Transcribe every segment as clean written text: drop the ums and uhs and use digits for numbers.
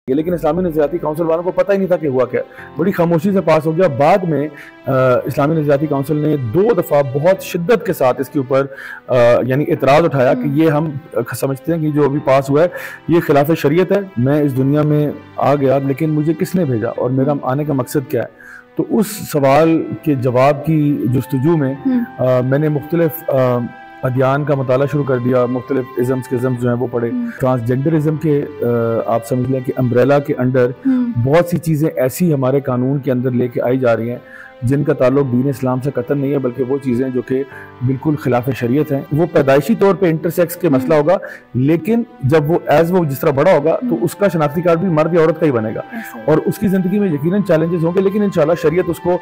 लेकिन इस्लामी नज़रियाती काउंसिल वालों को पता ही नहीं था कि हुआ क्या, बड़ी खामोशी से पास हो गया। बाद में इस्लामी नज़रियाती काउंसिल ने 2 दफ़ा बहुत शिद्दत के साथ इसके ऊपर यानी एतराज़ उठाया कि ये हम समझते हैं कि जो अभी पास हुआ है ये खिलाफ शरीयत है। मैं इस दुनिया में आ गया लेकिन मुझे किसने भेजा और मेरा आने का मकसद क्या है। तो उस सवाल के जवाब की जुस्तजू में मैंने मुख्तलिफ अध्ययन का मुताला शुरू कर दिया, मुख्तलिफ इज़म्स किज़म्स जो हैं वो पढ़े। ट्रांसजेंडरिज्म के आप समझ लें कि अम्ब्रेला के अंडर बहुत सी चीज़ें ऐसी हमारे कानून के अंदर लेके आई जा रही हैं जिनका ताल्लुक दीन इस्लाम से कतई नहीं है, बल्कि वो चीज़ें जो कि बिल्कुल खिलाफ शरीयत हैं। वो पैदाइशी तौर पे इंटरसेक्स के मसला होगा, लेकिन जब वो जिस तरह बड़ा होगा तो उसका शनाख्ती कार्ड भी मर्द या औरत का ही बनेगा और उसकी ज़िंदगी में यकीनन चैलेंजेस होंगे, लेकिन इंशाल्लाह शरीयत उसको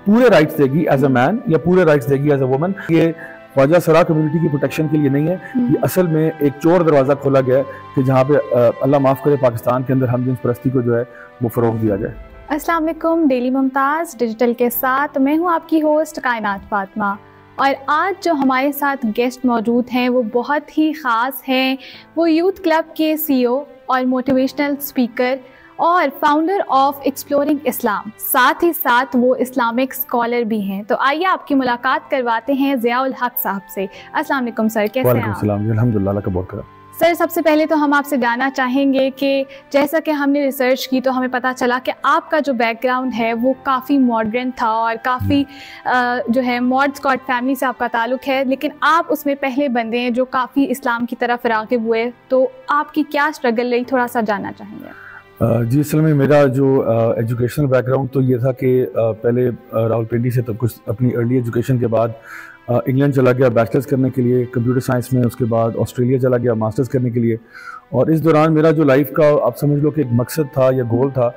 पूरे राइट्स देगी एज अ मैन या पूरे राइट्स देगी एज अ वुमन। ये ख्वाजा सरा कम्युनिटी की प्रोटेक्शन के लिए नहीं है, ये असल में एक चोर दरवाज़ा खोला गया है कि जहाँ पे अल्लाह माफ़ करे पाकिस्तान के अंदर हमजिन्स परस्ती को जो है वो फ़रोग़ दिया जाए। अस्सलाम वालेकुम, डेली मुमताज़ डिजिटल के साथ मैं हूँ आपकी होस्ट कायनात फातिमा। और आज जो हमारे साथ गेस्ट मौजूद हैं वो बहुत ही ख़ास हैं। वो यूथ क्लब के CEO और मोटिवेशनल स्पीकर और फाउंडर ऑफ एक्सप्लोरिंग इस्लाम, साथ ही साथ वो इस्लामिक स्कॉलर भी हैं। तो आइए आपकी मुलाकात करवाते हैं ज़ियाउल हक साहब से। अस्सलाम वालेकुम सर, कैसे हैं आप? अल्हम्दुलिल्लाह, अल्लाह का बहुत करम। सर, सबसे पहले तो हम आपसे जानना चाहेंगे कि जैसा कि हमने रिसर्च की तो हमें पता चला कि आपका जो बैकग्राउंड है वो काफ़ी मॉडर्न था और काफ़ी जो है मॉड स्कॉट फैमिली से आपका ताल्लुक है, लेकिन आप उसमें पहले बंदे हैं जो काफ़ी इस्लाम की तरफ राग़िब हुए। तो आपकी क्या स्ट्रगल रही, थोड़ा सा जानना चाहेंगे। जी, असल में मेरा जो एजुकेशनल बैकग्राउंड तो ये था कि पहले रावलपिंडी से तब कुछ अपनी अर्ली एजुकेशन के बाद इंग्लैंड चला गया बैचलर्स करने के लिए कंप्यूटर साइंस में, उसके बाद ऑस्ट्रेलिया चला गया मास्टर्स करने के लिए। और इस दौरान मेरा जो लाइफ का आप समझ लो कि एक मकसद था या गोल था,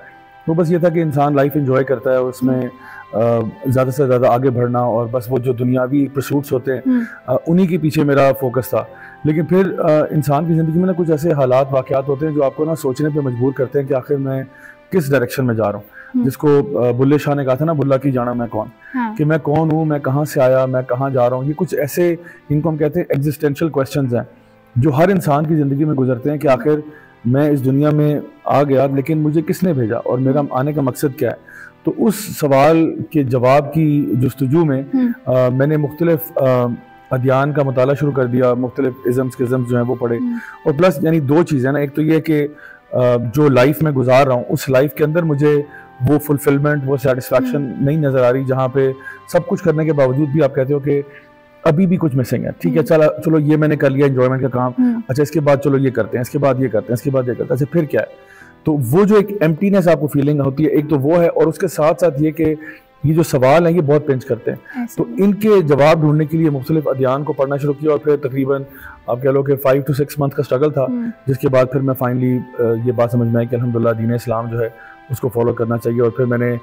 वो बस ये था कि इंसान लाइफ एंजॉय करता है, उसमें ज़्यादा से ज़्यादा आगे बढ़ना और बस वो जो दुनियावी परसूट्स होते हैं उन्हीं के पीछे मेरा फोकस था। लेकिन फिर इंसान की ज़िंदगी में ना कुछ ऐसे हालात वाक़यात होते हैं जो आपको ना सोचने पे मजबूर करते हैं कि आखिर मैं किस डायरेक्शन में जा रहा हूँ। जिसको बुल्ले शाह ने कहा था ना, बुल्ला की जाना मैं कौन, कि मैं कौन हूँ, मैं कहाँ से आया, मैं कहाँ जा रहा हूँ। ये कुछ ऐसे इनको हम कहते हैं एग्जिस्टेंशियल क्वेश्चंस हैं जो हर इंसान की ज़िंदगी में गुजरते हैं कि आखिर मैं इस दुनिया में आ गया लेकिन मुझे किसने भेजा और मेरा आने का मकसद क्या है। तो उस सवाल के जवाब की जुस्तजू में मैंने मुख्तलिफ अध्ययन का मुताला शुरू कर दिया, मुख्तलिफ इज़म्स किज़म्स जो हैं वो पढ़े। और प्लस यानी 2 चीज़ें ना, एक तो ये कि जो लाइफ में गुजार रहा हूँ उस लाइफ के अंदर मुझे वो फुलफिलमेंट, वो सेटिस्फैक्शन नहीं नज़र आ रही, जहाँ पे सब कुछ करने के बावजूद भी आप कहते हो कि अभी भी कुछ मिसिंग है। ठीक है, चलो ये मैंने कर लिया एंजॉयमेंट का काम, अच्छा इसके बाद चलो ये करते हैं, इसके बाद ये करते हैं, इसके बाद ये करते हैं, अच्छा फिर क्या है। तो वो जो एक एम्प्टीनेस आपको फीलिंग होती है, एक तो वो है, और उसके साथ साथ ये कि ये जो सवाल हैं ये बहुत पिंच करते हैं। तो इनके जवाब ढूंढने के लिए मुख्तलिफ अध्ययन को पढ़ना शुरू किया और फिर तकरीबन आप कह लो कि 5 to 6 मंथ का स्ट्रगल था, जिसके बाद फिर मैं फाइनली ये बात समझ में आई कि अल्हम्दुलिल्लाह दीन इस्लाम जो है उसको फॉलो करना चाहिए। और फिर मैंने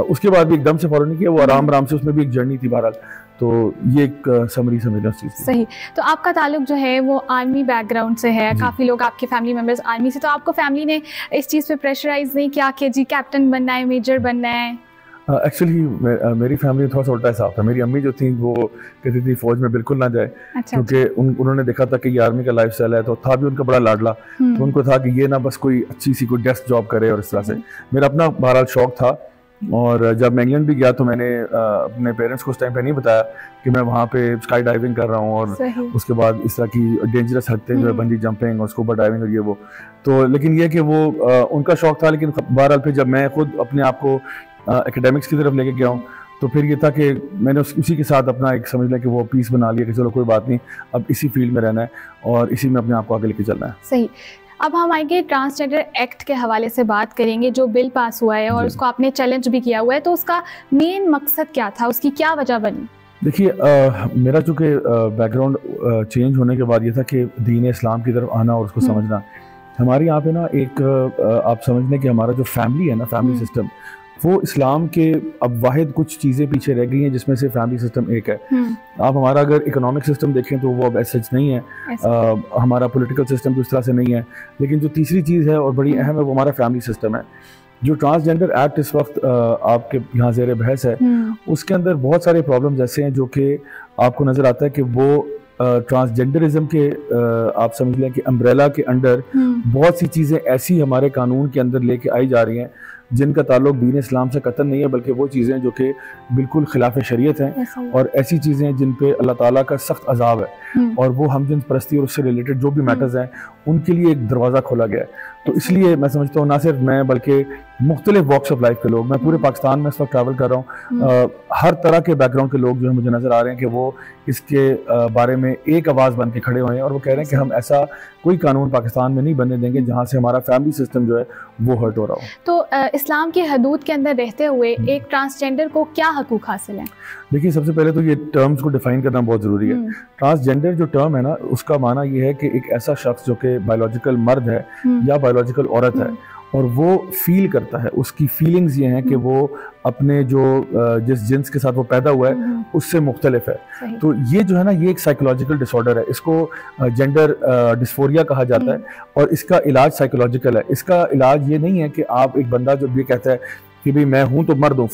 उसके बाद भी एकदम से फॉलो नहीं किया, वो आराम आराम से, उसमें भी एक जर्नी थी बहरहाल। तो ये एक समरी समझना उस चीज़ की। सही। तो आपका ताल्लुक जो है वो आर्मी बैकग्राउंड से है, काफ़ी लोग आपके फैमिली मेम्बर्स आर्मी से, तो आपको फैमिली ने इस चीज़ पे प्रेशराइज नहीं किया कि जी कैप्टन बनना है, मेजर बनना है? एक्चुअली मेरी फैमिली थोड़ा सा उल्टा हिसाब था। मेरी अम्मी जो थी वो कहती थी फौज में बिल्कुल ना जाए, क्योंकि उन्होंने देखा था कि ये आर्मी का लाइफ स्टाइल है, तो था भी उनका बड़ा लाडला, तो उनको था कि ये ना बस कोई अच्छी सी कोई डेस्क जॉब करे और इस तरह से। मेरा अपना बहरहाल शौक था। और जब मैं इंग्लैंड भी गया तो मैंने अपने पेरेंट्स को उस टाइम पे नहीं बताया कि मैं वहाँ पे स्काई डाइविंग कर रहा हूँ और उसके बाद इस तरह की डेंजरस हरकतें जो है बंजी जंपिंग और स्कूबा डाइविंग और ये वो। तो लेकिन ये कि वो उनका शौक था, लेकिन बहरहाल फिर जब मैं खुद अपने आप को एकेडमिक्स की तरफ लेके गया हूँ तो फिर ये था कि मैंने उसी के साथ अपना एक समझ लें कि वो पीस बना लिया कि चलो कोई बात नहीं, अब इसी फील्ड में रहना है और इसी में अपने आप को आगे लेके चलना है। सही। अब हम आएंगे ट्रांसजेंडर एक्ट के हवाले से बात करेंगे, जो बिल पास हुआ है और उसको आपने चैलेंज भी किया हुआ है। तो उसका मेन मकसद क्या था, उसकी क्या वजह बनी? देखिए, मेरा चूँकि बैकग्राउंड चेंज होने के बाद ये था कि दीन इस्लाम की तरफ आना और उसको समझना। हमारे यहाँ पे ना एक आप समझ लें कि हमारा जो फैमिली है ना, फैमिली सिस्टम, वो इस्लाम के अब वाहिद कुछ चीज़ें पीछे रह गई हैं जिसमें से फैमिली सिस्टम एक है। आप हमारा अगर इकोनॉमिक सिस्टम देखें तो वो अब ऐसा नहीं है, हमारा पॉलिटिकल सिस्टम तो इस तरह से नहीं है। लेकिन जो तीसरी चीज़ है और बड़ी अहम है वो हमारा फैमिली सिस्टम है। जो ट्रांसजेंडर एक्ट इस वक्त आपके यहाँ ज़ेर बहस है, उसके अंदर बहुत सारे प्रॉब्लम्स ऐसे हैं जो कि आपको नज़र आता है कि वो ट्रांसजेंडरिज्म के आप समझ लें कि अम्ब्रेला के अंडर बहुत सी चीज़ें ऐसी हमारे कानून के अंदर लेके आई जा रही हैं जिनका ताल्लुक दीन इस्लाम से कतई नहीं है, बल्कि वो चीज़ें जो कि बिल्कुल खिलाफ शरीयत हैं और ऐसी चीज़ें हैं जिन पे अल्लाह ताला का सख्त अजाब है और वो हमजिन्स परस्ती और उससे रिलेटेड जो भी मैटर्स हैं उनके लिए एक दरवाज़ा खोला गया है। तो इसलिए मैं समझता हूँ ना सिर्फ मैं बल्कि मुख्तलिफ वॉक्स ऑफ लाइफ के लोग, मैं पूरे पाकिस्तान में इस वक्त ट्रैवल कर रहा हूँ, हर तरह के बैकग्राउंड के लोग जो है मुझे नज़र आ रहे हैं कि वो इसके बारे में एक आवाज़ बन के खड़े हुए हैं और वो कह रहे हैं कि हम ऐसा कोई कानून पाकिस्तान में नहीं बनने देंगे जहाँ से हमारा फैमिली सिस्टम जो है वो हर्ट हो रहा हो। तो इस्लाम की हदूद के अंदर रहते हुए एक ट्रांसजेंडर को क्या हकूक़ हासिल हैं? देखिए, सबसे पहले तो ये टर्म्स को डिफाइन करना बहुत ज़रूरी है। ट्रांसजेंडर जो टर्म है ना, उसका माना ये है कि एक ऐसा शख्स जो कि बायोलॉजिकल मर्द है या बायोलॉजिकल औरत है और वो फील करता है, उसकी फीलिंग्स ये हैं कि वो अपने जो जिस जिन्स के साथ वो पैदा हुआ है उससे मुख्तलिफ है। तो ये जो है ना, ये एक साइकोलॉजिकल डिसऑर्डर है, इसको जेंडर डिस्फोरिया कहा जाता है और इसका इलाज साइकोलॉजिकल है। इसका इलाज ये नहीं है कि आप एक बंदा जब ये कहता है कि भाई मैं हूं तो मर्द हूँ,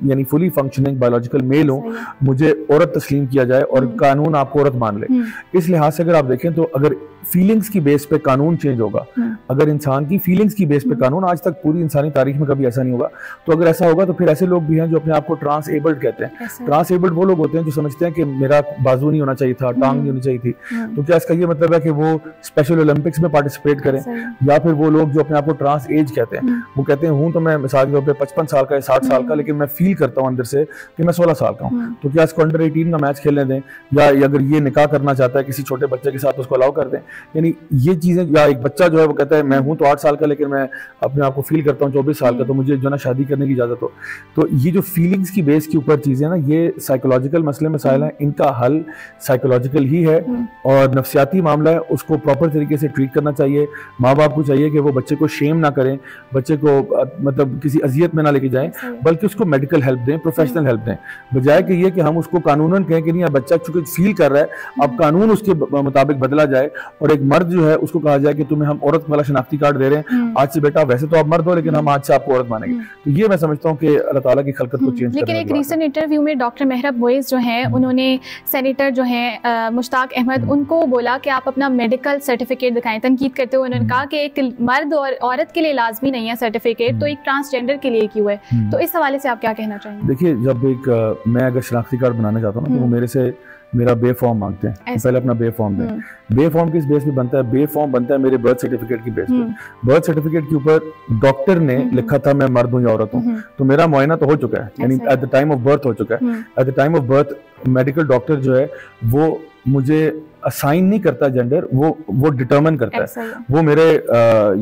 यानी फुली फंक्शनिंग बायोलॉजिकल मेल हूँ, मुझे औरत तस्लीम किया जाए और कानून आपको औरत मान ले। इस लिहाज से अगर आप देखें तो अगर फीलिंग्स की बेस पे कानून चेंज होगा, अगर इंसान की फीलिंग्स की बेस पे कानून, आज तक पूरी इंसानी तारीख में कभी ऐसा नहीं होगा, तो अगर ऐसा होगा तो फिर ऐसे लोग भी हैं जो अपने आप को ट्रांसएबल्ड कहते हैं। ट्रांसएबल्ड वो लोग होते हैं जो समझते हैं कि मेरा बाजू नहीं होना चाहिए था, टांग नहीं होनी चाहिए थी, तो क्या इसका ये मतलब है कि वो स्पेशल ओलंपिक्स में पार्टिसिपेट करें? या फिर वो लोग जो अपने आप को ट्रांस एज कहते हैं, वो कहते हैं हूँ तो मैं मिसाल के तौर पर 55 साल का या 60 साल का, लेकिन मैं फील करता हूँ अंदर से कि मैं 16 साल का हूँ, तो क्या इसको अंडर 18 का मैच खेलने दें? या अगर ये निकाह करना चाहता है किसी छोटे बच्चे के साथ, उसको अलाउ कर दें? यानी ये चीजें, या एक बच्चा जो है वो कहता है मैं हूं तो 8 साल का लेकिन मैं अपने आप को फील करता हूँ 24 साल का, तो मुझे जो ना शादी करने की इजाजत हो। तो ये जो फीलिंग्स की बेस के ऊपर चीजें ना, ये साइकोलॉजिकल मसले मसाइल हैं, इनका हल साइकोलॉजिकल ही है और नफ्सियाती मामला है, उसको प्रॉपर तरीके से ट्रीट करना चाहिए। माँ बाप को चाहिए कि वो बच्चे को शेम ना करें, बच्चे को मतलब किसी अजियत में ना लेके जाएं, बल्कि उसको मेडिकल हेल्प दें, प्रोफेशनल हेल्प दें, बजाय कि ये कि हम उसको कानूनन कहें कि नहीं बच्चा चूंकि फील कर रहा है, अब कानून उसके मुताबिक बदला जाए और एक मर्द जो है उसको कहा जाए कि तुम्हें हम औरत वाला शनाख्ती कार्ड दे रहे हैं, आज से बेटा वैसे तो आप मर्द हो लेकिन हम आज से आपको औरत मानेंगे। तो ये मैं समझता हूँ कि अल्लाह ताला की खलकत को चेंज। लेकिन एक रीसेंट इंटरव्यू में डॉक्टर मेहरब मोइज जो हैं, उन्होंने सेनेटर जो हैं मुश्ताक अहमद, उनको बोला कि आप अपना मेडिकल सर्टिफिकेट दिखाएं। तनकीद करते हुए उन्होंने कहा कि एक मर्द और औरत के लिए लाजमी नहीं है सर्टिफिकेट, तो एक ट्रांसजेंडर के लिए क्यों है? तो इस हवाले से आप क्या कहना चाहेंगे? देखिए, जब एक मैं अगर शनाख्ती कार्ड बनाना चाहता हूँ ना, तो वो मेरे से मेरा बे फॉर्म मांगते हैं, तो पहले अपना बे फॉर्म दें। बे फॉर्म किस बेस पे बनता है? बे फॉर्म बनता है मेरे बर्थ सर्टिफिकेट की बेस पे। बर्थ सर्टिफिकेट के ऊपर डॉक्टर ने लिखा था मैं मर्द हूँ या औरत हूँ, तो मेरा मुआयना तो हो चुका है, यानी at the time of birth हो चुका है। At the time of birth medical doctor जो है वो मुझे असाइन नहीं करता जेंडर, वो डिटरमिन करता है। वो मेरे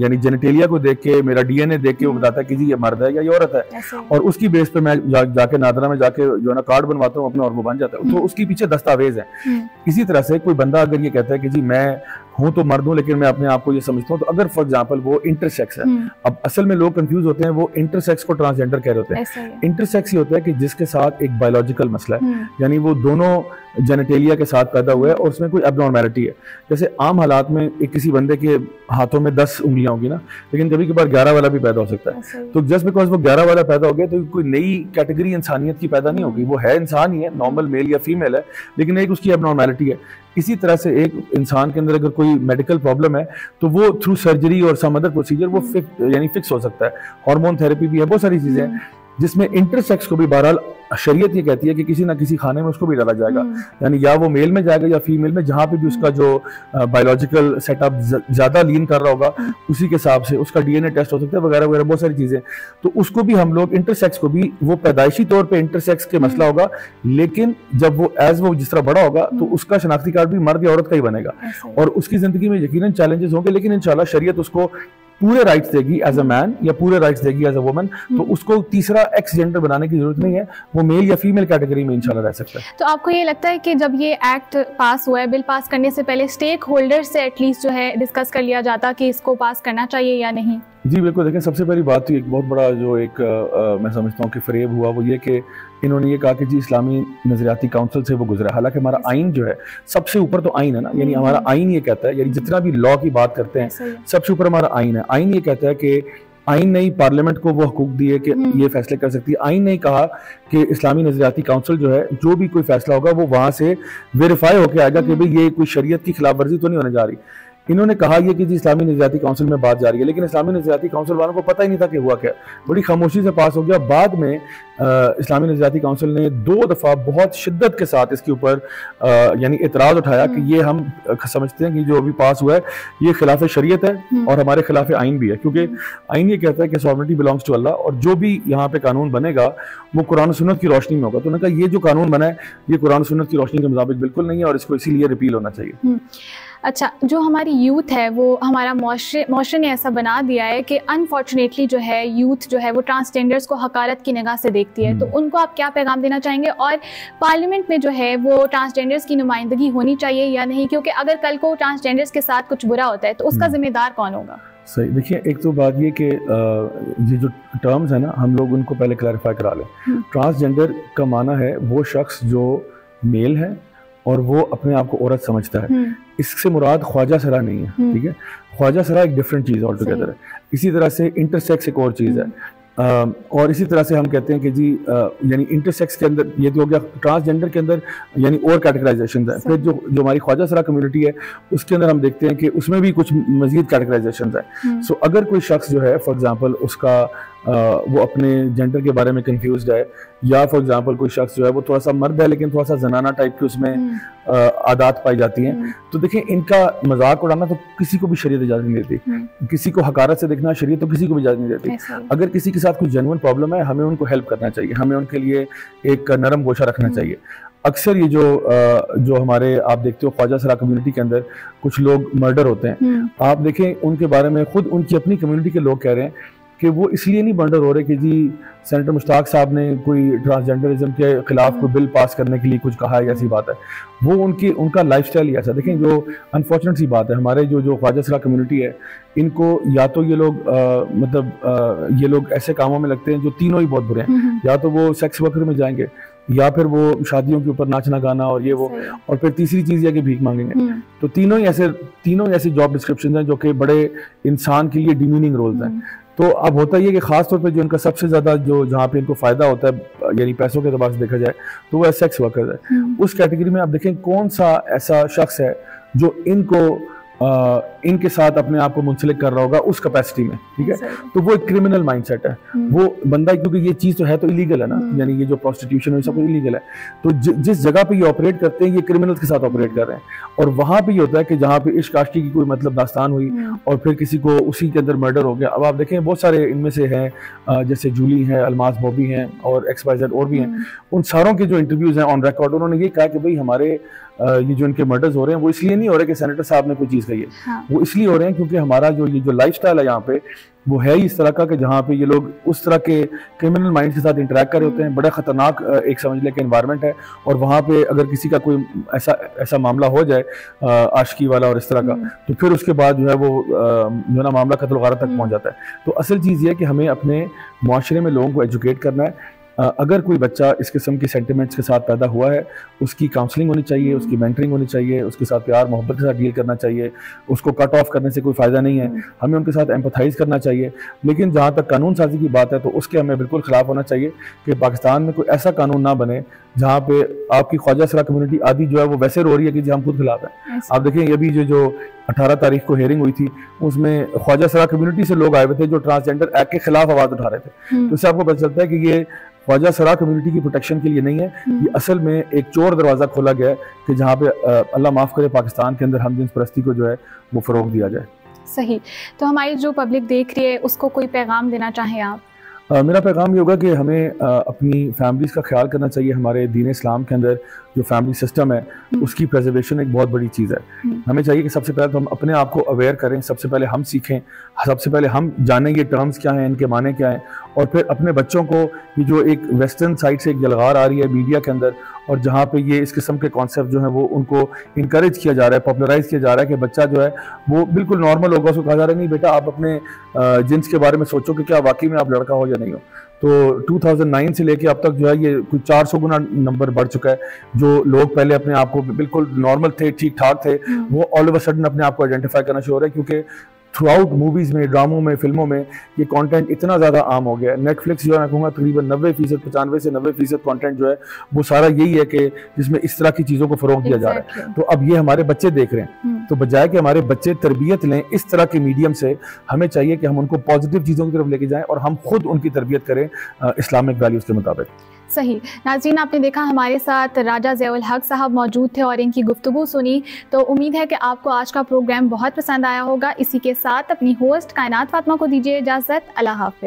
यानी जेनिटेलिया को देख के, मेरा डीएनए देख के वो बताता है कि जी ये मर्द है या ये औरत है, और उसकी बेस पे मैं जाके नादरा में जाके जो है ना कार्ड बनवाता हूँ अपना और वो बन जाता है। तो उसके पीछे दस्तावेज है। इसी तरह से कोई बंदा अगर ये कहता है कि जी मैं हूं तो मर्द हूं लेकिन मैं अपने आप को ये समझता हूं, तो अगर फॉर एग्जांपल वो इंटरसेक्स है, अब असल में लोग कंफ्यूज होते हैं, वो इंटरसेक्स को ट्रांसजेंडर कह रहे होते हैं। इंटरसेक्स ही होता है कि जिसके साथ एक बायोलॉजिकल मसला है, यानी वो दोनों जेनेटेलिया के साथ पैदा हुआ है और उसमें कोई एबनॉर्मैलिटी है। जैसे आम हालात में एक किसी बंदे के हाथों में 10 उंगलियां होगी ना, लेकिन कभी कभार 11 वाला भी पैदा हो सकता है। तो जस्ट बिकॉज वो 11 वाला पैदा हो गया तो कोई नई कैटेगरी इंसानियत की पैदा नहीं होगी, वो है इंसान ही है, नॉर्मल मेल या फीमेल है, लेकिन एक उसकी एबनॉर्मैलिटी है। इसी तरह से एक इंसान के अंदर अगर कोई मेडिकल प्रॉब्लम है तो वो थ्रू सर्जरी और सम अदर प्रोसीजर वो यानी फिक्स हो सकता है। हार्मोन थेरेपी भी है, बहुत सारी चीजें हैं जिसमें इंटरसेक्स को भी बहरहाल शरीयत ये कहती है कि किसी ना किसी खाने में उसको भी डाला जाएगा, यानी या वो मेल में जाएगा या फीमेल में, जहां पे भी उसका जो बायोलॉजिकल सेटअप ज्यादा लीन कर रहा होगा उसी के हिसाब से उसका डीएनए टेस्ट हो सकता है वगैरह वगैरह, बहुत सारी चीजें। तो उसको भी हम लोग इंटरसेक्स को भी, वो पैदाइशी तौर पे इंटरसेक्स के मसला होगा, लेकिन जब वो जिस तरह बड़ा होगा तो उसका शनाख्ती कार्ड भी मर्द या औरत का ही बनेगा और उसकी जिंदगी में यकीनन चैलेंजेस होंगे, लेकिन इंशाल्लाह शरीयत उसको पूरे राइट्स देगी एज अ मैन या पूरे राइट्स देगी एज अ वुमन। तो उसको तीसरा एक्स जेंडर बनाने की जरूरत नहीं है, वो मेल या फीमेल कैटेगरी में इंशाल्लाह रह सकता है। तो आपको ये लगता है कि जब ये एक्ट पास हुआ है, बिल पास करने से पहले स्टेक होल्डर से एटलीस्ट जो है डिस्कस कर लिया जाता कि इसको पास करना चाहिए या नहीं? जी बिल्कुल। देखें, सबसे पहली बात तो एक बहुत बड़ा जो एक मैं समझता हूँ कि फरेब हुआ वो ये कि इन्होंने ये कहा कि जी इस्लामी नजरियाती काउंसिल से वो गुजरा। हालांकि हमारा आइन जो है सबसे ऊपर तो आइन है ना, यानी हमारा आइन ये कहता है, यानी जितना भी लॉ की बात करते हैं सबसे ऊपर हमारा आइन है। आइन ये कहता है कि आइन ने पार्लियामेंट को वो हकूक दिए कि ये फैसले कर सकती है। आइन ने कहा कि इस्लामी नजरियाती काउंसिल जो है, जो भी कोई फैसला होगा वो वहां से वेरीफाई होकर आएगा कि भाई ये कोई शरीयत की खिलाफ वर्जी तो नहीं होने जा रही। इन्होंने कहा ये कि जी इस्लामी नजरियाती काउंसिल में बात जारी है, लेकिन इस्लामी नजरियाती काउंसिल वालों को पता ही नहीं था कि हुआ क्या, बड़ी खामोशी से पास हो गया। बाद में इस्लामी नजरियाती काउंसिल ने 2 दफ़ा बहुत शिद्दत के साथ इसके ऊपर यानी एतराज़ उठाया कि ये हम समझते हैं कि जो अभी पास हुआ है ये खिलाफ शरीयत है और हमारे खिलाफ आइन भी है, क्योंकि आइन ये कहता है कि सॉवरेनिटी बिलोंग्स टू अल्लाह और जो भी यहाँ पे कानून बनेगा वो कुरान और सुन्नत की रोशनी में होगा। तो उन्होंने कहा ये जो कानून बना है ये कुरान और सुन्नत की रोशनी के मुताबिक बिल्कुल नहीं है और इसको इसीलिए रिपील होना चाहिए। अच्छा, जो हमारी यूथ है वो हमारा मुआशरे ने ऐसा बना दिया है कि अनफॉर्चुनेटली जो है यूथ जो है वो ट्रांसजेंडर्स को हकारत की निगाह से देखती है, तो उनको आप क्या पैगाम देना चाहेंगे? और पार्लियामेंट में जो है वो ट्रांसजेंडर्स की नुमाइंदगी होनी चाहिए या नहीं, क्योंकि अगर कल को ट्रांसजेंडर्स के साथ कुछ बुरा होता है तो उसका जिम्मेदार कौन होगा? सही, देखिए एक तो बात ये कि ये जो टर्म्स है ना हम लोग उनको पहले क्लैरिफाई करा लें। ट्रांसजेंडर का माना है वो शख्स जो मेल है और वो अपने आप को औरत समझता है। इससे मुराद ख्वाजा सरा नहीं है, ठीक है? ख्वाजा सरा एक डिफरेंट चीज़ ऑल टुगेदर है। इसी तरह से इंटरसेक्स एक और चीज़ है। और इसी तरह से हम कहते हैं कि जी यानी इंटरसेक्स के अंदर ये तो हो गया, ट्रांसजेंडर के अंदर यानी और कैटेगराइजेशन है। फिर जो हमारी ख्वाजा सरा कम्युनिटी है उसके अंदर हम देखते हैं कि उसमें भी कुछ मजीद कैटेगराइजेशन है। सो अगर कोई शख्स जो है फॉर एग्जांपल उसका वो अपने जेंडर के बारे में कंफ्यूज्ड है, या फॉर एग्जांपल कोई शख्स जो है वो थोड़ा सा मर्द है लेकिन थोड़ा सा जनाना टाइप की उसमें आदात पाई जाती हैं, तो देखें इनका मजाक उड़ाना तो किसी को भी शरीयत इजाजत नहीं देती, किसी को हकारत से देखना शरीयत तो किसी को भी इजाजत नहीं देती। अगर किसी के साथ कोई जेन्युइन प्रॉब्लम है हमें उनको हेल्प करना चाहिए, हमें उनके लिए एक नरम गोशा रखना चाहिए। अक्सर ये जो हमारे आप देखते हो ख्वाजा सरा कम्युनिटी के अंदर कुछ लोग मर्डर होते हैं, आप देखें उनके बारे में खुद उनकी अपनी कम्युनिटी के लोग कह रहे हैं कि वो इसलिए नहीं मर्डर हो रहे कि जी सेनेटर मुश्ताक साहब ने कोई ट्रांसजेंडरिज्म के खिलाफ कोई बिल पास करने के लिए कुछ कहा है, ऐसी बात है। वो उनका लाइफस्टाइल ही ऐसा। देखें जो अनफॉर्चुनेट सी बात है, हमारे जो ख्वाजा सरा कम्युनिटी है इनको या तो ये लोग ऐसे कामों में लगते हैं जो तीनों ही बहुत बुरे हैं, या तो वो सेक्स वर्कर में जाएंगे, या फिर वो शादियों के ऊपर नाचना गाना और ये वो, और फिर तीसरी चीज है कि भीख मांगेंगे। तो तीनों ही ऐसे जॉब डिस्क्रिप्शन हैं जो कि बड़े इंसान के लिए डिमीनिंग रोल्स हैं। तो अब होता ही है कि खास तौर पे जो इनका सबसे ज्यादा जहाँ पे इनको फायदा होता है यानी पैसों के एतबार से देखा जाए तो वो सेक्स वर्कर्स है। उस कैटेगरी में आप देखें कौन सा ऐसा शख्स है जो इनके साथ अपने आप को मुंसलिक कर रहा होगा उस कैपेसिटी में, ठीक है? तो वो एक क्रिमिनल माइंडसेट है वो बंदा, क्योंकि ये चीज तो है तो इलीगल है ना, यानी ये जो प्रोस्टिट्यूशन है सब इलीगल है। तो जिस जगह पे ये ऑपरेट करते हैं ये क्रिमिनल्स के साथ ऑपरेट कर रहे हैं, और वहां पे ये होता है कि जहाँ पे इश्क आशिकी की कोई मतलब दास्तान हुई और फिर किसी को उसी के अंदर मर्डर हो गया। अब आप देखें बहुत सारे इनमें से हैं जैसे जूली है, अलमास बॉबी हैं और XYZ और भी हैं। उन सारों के जो इंटरव्यूज हैं ऑन रिकॉर्ड उन्होंने ये कहा कि भाई हमारे ये जो इनके मर्डर्स हो रहे हैं वो इसलिए नहीं हो रहे कि सेनेटर साहब ने कोई चीज़ कही है, वो इसलिए हो रहे हैं क्योंकि हमारा जो लाइफस्टाइल है यहाँ पे वो है ही इस तरह का कि जहाँ पे ये लोग उस तरह के क्रिमिनल माइंड के साथ इंटरेक्ट कर रहे होते हैं। बड़ा खतरनाक एक समझ ले कि एनवायरनमेंट है, और वहाँ पे अगर किसी का कोई ऐसा मामला हो जाए आशिकी वाला और इस तरह का, तो फिर उसके बाद जो है वो जो है ना मामला कत्ल वगैरह तक पहुँच जाता है। तो असल चीज़ ये है कि हमें अपने मुआशरे में लोगों को एजुकेट करना है। अगर कोई बच्चा इस किस्म की सेंटिमेंट्स के साथ पैदा हुआ है उसकी काउंसलिंग होनी चाहिए, उसकी मेंटरिंग होनी चाहिए, उसके साथ प्यार मोहब्बत के साथ डील करना चाहिए। उसको कट ऑफ करने से कोई फ़ायदा नहीं है, हमें उनके साथ एम्पथाइज करना चाहिए। लेकिन जहाँ तक कानून साजी की बात है तो उसके हमें बिल्कुल खिलाफ होना चाहिए कि पाकिस्तान में कोई ऐसा कानून ना बने जहाँ पे आपकी ख्वाजा सरा कम्युनिटी आदि जो है वो वैसे रो रही है कि जी हम खुद खिलाफ हैं। आप देखें ये भी जो 18 तारीख को हेयरिंग हुई थी उसमें ख्वाजा सरा कम्युनिटी से लोग आए हुए थे जो ट्रांसजेंडर एक्ट के खिलाफ आवाज़ उठा रहे थे। तो इससे आपको पता चलता है कि ये ख्वाजा सरा कम्युनिटी की प्रोटेक्शन के लिए नहीं है, ये असल में एक चोर दरवाज़ा खोला गया है कि जहाँ पे अल्लाह माफ़ करे पाकिस्तान के अंदर हमजिन्स परस्ती को जो है वो फ़रोग़ दिया जाए। सही। तो हमारी जो पब्लिक देख रही है उसको कोई पैगाम देना चाहें आप? मेरा पैगाम ये होगा कि हमें अपनी फैमिलीज़ का ख्याल करना चाहिए। हमारे दीन इस्लाम के अंदर जो फैमिली सिस्टम है उसकी प्रिजर्वेशन एक बहुत बड़ी चीज़ है। हमें चाहिए कि सबसे पहले तो हम अपने आप को अवेयर करें, सबसे पहले हम सीखें, सबसे पहले हम जानें ये टर्म्स क्या हैं, इनके माने क्या हैं, और फिर अपने बच्चों को ये जो एक वेस्टर्न साइड से एक जलगार आ रही है मीडिया के अंदर और जहाँ पे ये इस किस्म के कॉन्सेप्ट जो है वो उनको इनकरेज किया जा रहा है, पॉपुलराइज किया जा रहा है कि बच्चा जो है वो बिल्कुल नॉर्मल होगा। उसको कहा जा रहा है नहीं बेटा आप अपने जिन्स के बारे में सोचो कि क्या वाकई में आप लड़का हो या नहीं हो। तो 2009 से लेके अब तक जो है ये कुछ 400 गुना नंबर बढ़ चुका है। जो लोग पहले अपने आप को बिल्कुल नॉर्मल थे, ठीक ठाक थे, वो ऑल ओवर सडन अपने आप को आइडेंटिफाई करना शुरू हो रहा है, क्योंकि थ्रू आउट मूवीज़ में, ड्रामों में, फिल्मों में ये कंटेंट इतना ज़्यादा आम हो गया है। नेटफ्लिक्स जो है मैं कहूँगा तकरीबन 90%, 95 से 90% कंटेंट जो है वो सारा यही है कि जिसमें इस तरह की चीज़ों को फ़रोग दिया जा रहा है। तो अब ये हमारे बच्चे देख रहे हैं, तो बजाय कि हमारे बच्चे तरबियत लें इस तरह के मीडियम से, हमें चाहिए कि हम उनको पॉजिटिव चीज़ों की तरफ लेके जाएँ और हम खुद उनकी तरबियत करें इस्लामिक वैल्यूज़ के मुताबिक। सही। नाज़रीन, आपने देखा हमारे साथ राजा ज़िया-उल हक साहब मौजूद थे और इनकी गुफ्तगू सुनी। तो उम्मीद है कि आपको आज का प्रोग्राम बहुत पसंद आया होगा। इसी के साथ अपनी होस्ट कायनात फातिमा को दीजिए इजाज़त। अल्लाह हाफ़िज़।